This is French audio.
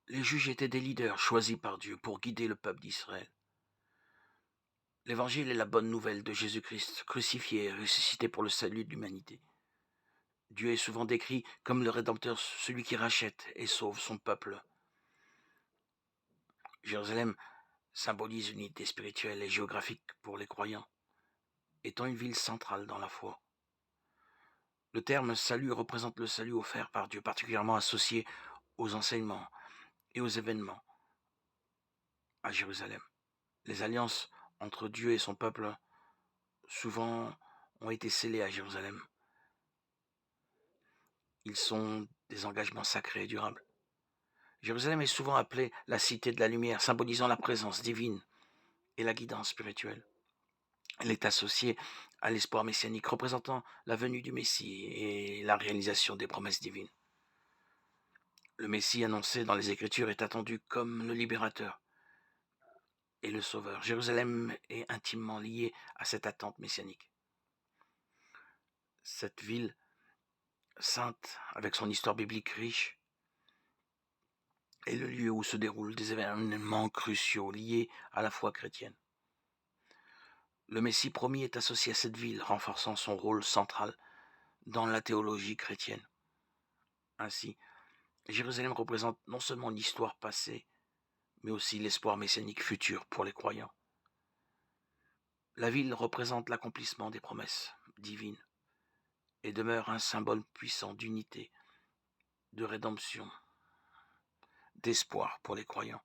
Les juges étaient des leaders choisis par Dieu pour guider le peuple d'Israël. L'Évangile est la bonne nouvelle de Jésus-Christ, crucifié et ressuscité pour le salut de l'humanité. Dieu est souvent décrit comme le Rédempteur, celui qui rachète et sauve son peuple. Jérusalem symbolise une unité spirituelle et géographique pour les croyants, étant une ville centrale dans la foi. Le terme salut représente le salut offert par Dieu, particulièrement associé aux enseignements et aux événements à Jérusalem. Les alliances entre Dieu et son peuple souvent ont été scellées à Jérusalem. Ils sont des engagements sacrés et durables. Jérusalem est souvent appelée la cité de la lumière, symbolisant la présence divine et la guidance spirituelle. Elle est associée à l'espoir messianique, représentant la venue du Messie et la réalisation des promesses divines. Le Messie annoncé dans les Écritures est attendu comme le libérateur et le sauveur. Jérusalem est intimement liée à cette attente messianique. Cette ville sainte, avec son histoire biblique riche, est le lieu où se déroulent des événements cruciaux liés à la foi chrétienne. Le Messie promis est associé à cette ville, renforçant son rôle central dans la théologie chrétienne. Ainsi, Jérusalem représente non seulement l'histoire passée, mais aussi l'espoir messianique futur pour les croyants. La ville représente l'accomplissement des promesses divines et demeure un symbole puissant d'unité, de rédemption, d'espoir pour les croyants.